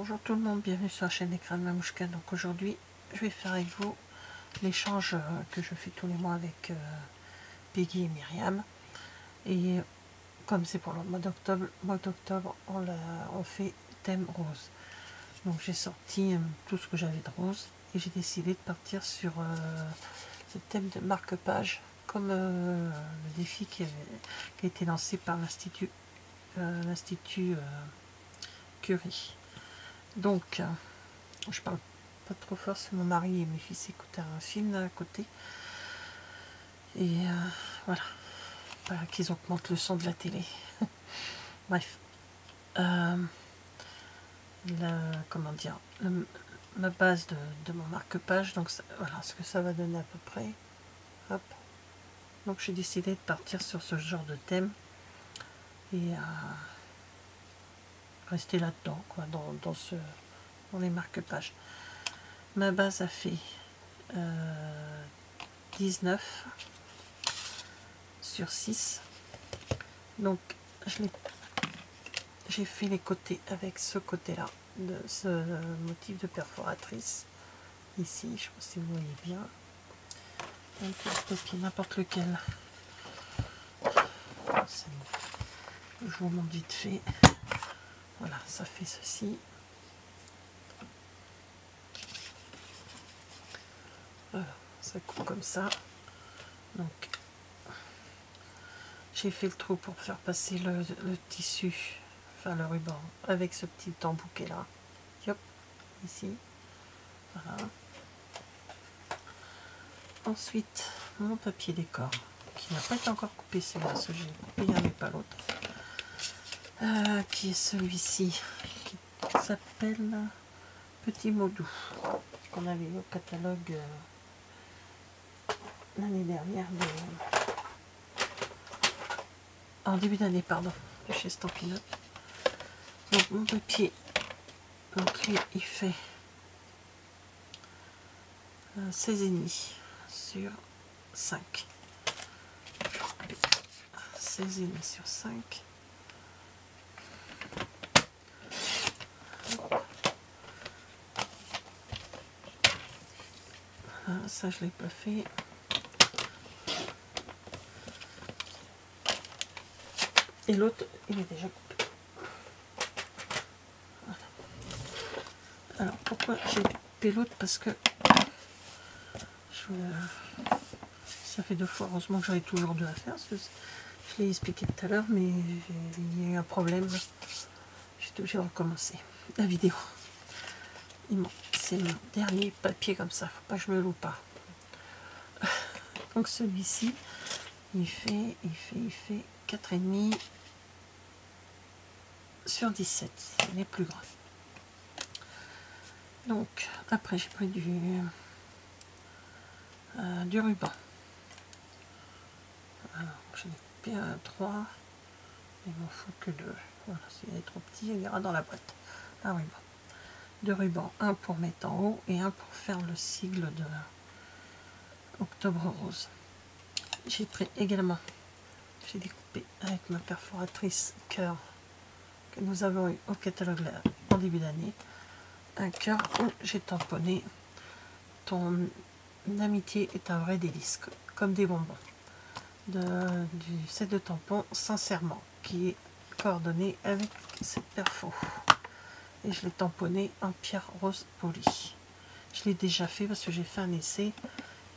Bonjour tout le monde, bienvenue sur la chaîne Écran de Mamouchka. Donc aujourd'hui, je vais faire avec vous l'échange que je fais tous les mois avec Peggy et Myriam. Et comme c'est pour le mois d'octobre, on fait thème rose. Donc j'ai sorti tout ce que j'avais de rose et j'ai décidé de partir sur le thème de marque-page, comme le défi qui a été lancé par l'Institut Curie. Donc, je parle pas trop fort, c'est mon mari et mes fils écoutent un film à côté. Et voilà, pas qu'ils augmentent le son de la télé. Bref, comment dire, ma base de mon marque-page, donc voilà ce que ça va donner à peu près. Hop. Donc j'ai décidé de partir sur ce genre de thème et rester là-dedans, quoi, dans les marque-pages. Ma base a fait 19 sur 6. Donc j'ai fait les côtés avec ce côté-là, de ce motif de perforatrice. Ici, je ne sais pas si vous voyez bien. Donc le papier, n'importe lequel. Je vous montre vite fait. Voilà, ça fait ceci. Voilà, ça coupe comme ça. Donc j'ai fait le trou pour faire passer le tissu, enfin le ruban, avec ce petit embouquet là. Hop, ici. Voilà. Ensuite, mon papier décor, qui n'a pas été encore coupé, celui-là, ce que j'ai coupé, il n'y avait pas l'autre. Qui est celui-ci, qui s'appelle Petit Mot Doux, qu'on avait eu au catalogue l'année dernière, en début d'année, pardon, de chez Stampin' Up. Donc mon papier, donc lui, il fait 16,5 sur 5. 16,5 sur 5. Voilà, ça je l'ai pas fait. Et l'autre, il est déjà coupé. Voilà. Alors pourquoi j'ai coupé l'autre? Parce que ça fait 2 fois, heureusement que j'avais toujours dû la faire, parce que je l'ai expliqué tout à l'heure, mais il y a eu un problème, j'étais obligée de recommencer la vidéo. C'est mon dernier papier comme ça, faut pas que je me loupe pas. Donc celui-ci, il fait 4,5 sur 17, il est plus grand. Donc après j'ai pris du ruban. Alors j'en ai coupé 3, il m'en faut que 2. Voilà, s'il est trop petit, il ira dans la boîte. Un ruban. 2 rubans, un pour mettre en haut et un pour faire le sigle de Octobre Rose. J'ai pris également, j'ai découpé avec ma perforatrice cœur que nous avons eu au catalogue en début d'année, un cœur où j'ai tamponné ton amitié est un vrai délice, comme des bonbons, du set de tampons Sincèrement, qui est coordonné avec cette perfo. Et je l'ai tamponné en pierre rose polie. Je l'ai déjà fait parce que j'ai fait un essai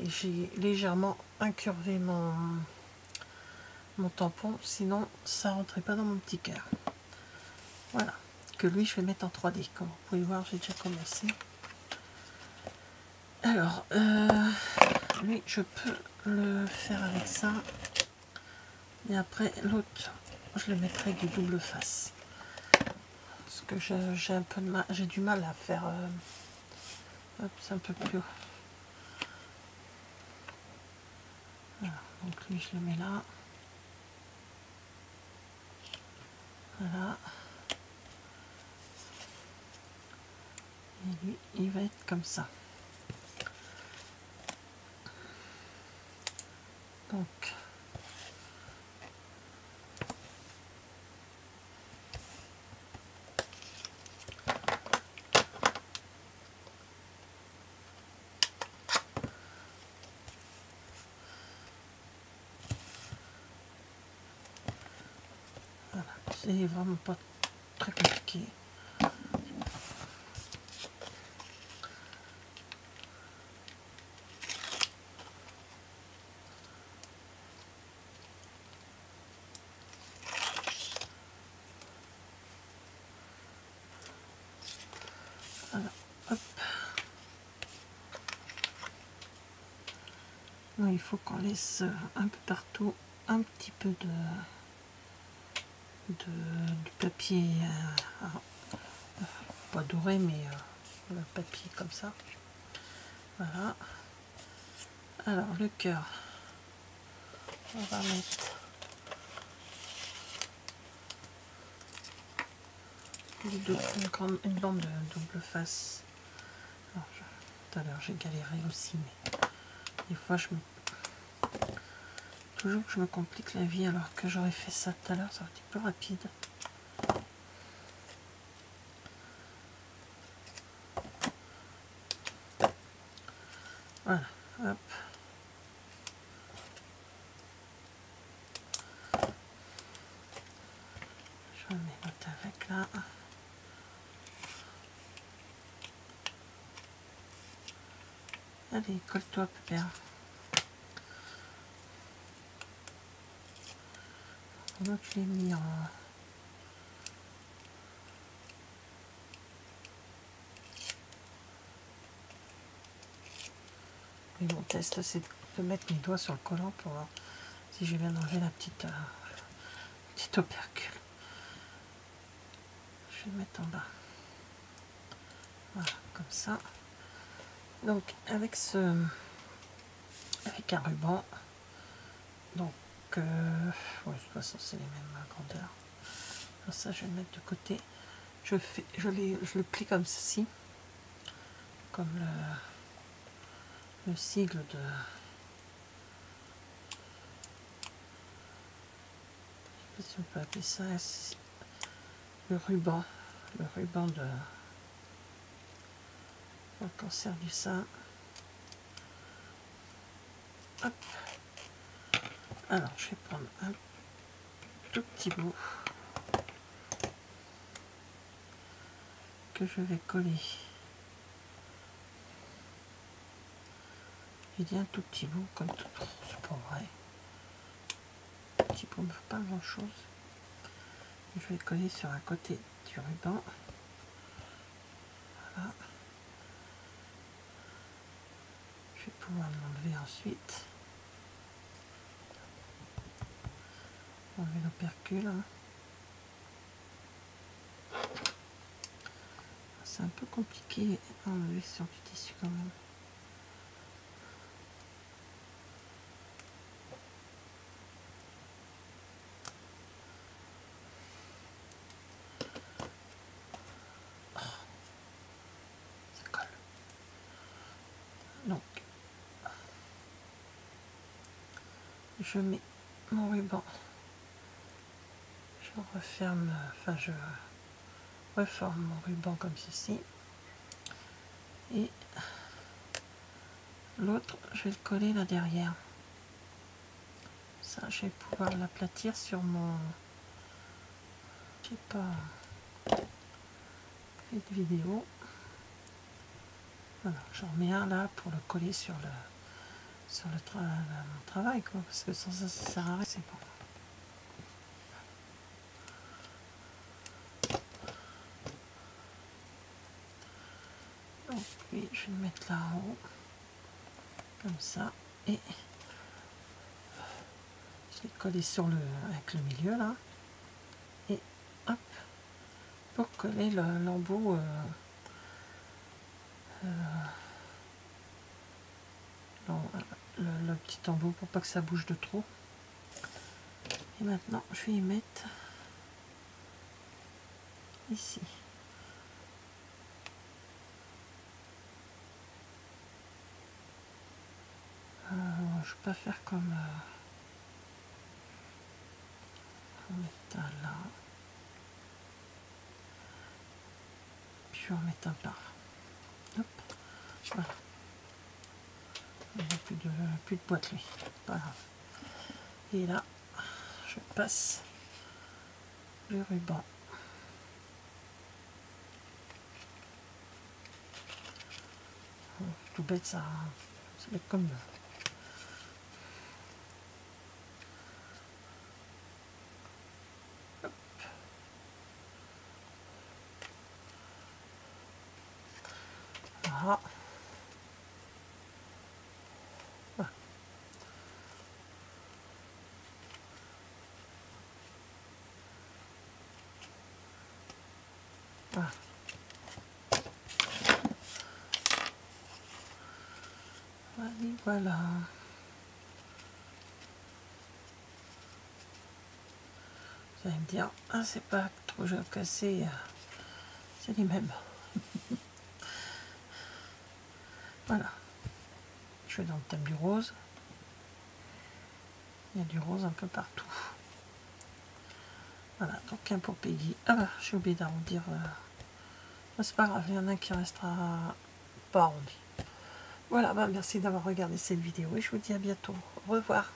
et j'ai légèrement incurvé mon tampon, sinon ça rentrait pas dans mon petit cœur. Voilà, que lui je vais mettre en 3D. Comme vous pouvez voir, j'ai déjà commencé. Alors, lui je peux le faire avec ça, et après l'autre je le mettrai avec du double face. Parce que j'ai un peu de mal, j'ai du mal à faire. Hop, c'est un peu plus haut. Voilà, donc lui je le mets là. Voilà. Et lui, il va être comme ça. Donc, c'est vraiment pas très compliqué. Voilà, hop. Là, il faut qu'on laisse un peu partout un petit peu du papier, pas doré, mais le papier comme ça. Voilà. Alors le cœur, on va mettre une bande de double face. Alors, tout à l'heure j'ai galéré aussi, mais des fois toujours que je me complique la vie, alors que j'aurais fait ça tout à l'heure, ça aurait été plus rapide. Voilà, hop. Je remets l'autre avec là. Allez, colle-toi, pépère. Donc je l'ai mis en... Et mon test, c'est de mettre mes doigts sur le collant pour voir si j'ai bien enlevé la petite opercule. Je vais le mettre en bas. Voilà, comme ça. Donc avec un ruban, donc ouais, de toute façon c'est les mêmes grandeurs. Alors ça je vais le mettre de côté. Je le plie comme ceci, comme le sigle de... Je sais pas si on peut appeler ça le ruban de le cancer du sein. Hop. Alors je vais prendre un tout petit bout que je vais coller. J'ai dit un tout petit bout, comme tout, c'est pas vrai. Un petit bout ne fait pas grand chose. Je vais coller sur un côté du ruban. Voilà. Je vais pouvoir l'enlever ensuite. Enlever l'opercule. C'est un peu compliqué à enlever sur du tissu quand même. Ça colle. Donc, je mets mon ruban. Je referme, enfin je reforme mon ruban comme ceci. Et l'autre, je vais le coller là derrière. Ça, je vais pouvoir l'aplatir sur mon... Je sais pas... Fait de vidéo. Voilà, j'en remets un là pour le coller sur mon travail, quoi, parce que sans ça, ça sert à rien, c'est bon. Donc lui, je vais le mettre là en haut, comme ça, et je l'ai collé avec le milieu là, et hop, pour coller l'embout le petit embout pour pas que ça bouge de trop. Et maintenant je vais y mettre ici. Je vais pas faire comme on met un là, puis je vais en mettre un par. Hop, voilà. Il n'y a plus de boîte lui. Pas grave. Et là, je passe le ruban. Tout bête, ça va être comme voilà. Voilà. Voilà. Vous allez me dire, ah, c'est pas trop cassé, c'est les mêmes. Voilà. Je suis dans le thème du rose. Il y a du rose un peu partout. Voilà, donc un pour Peggy. Ah bah, j'ai oublié d'arrondir. C'est pas grave, il y en a un qui restera pas arrondi. Voilà, bah merci d'avoir regardé cette vidéo et je vous dis à bientôt. Au revoir.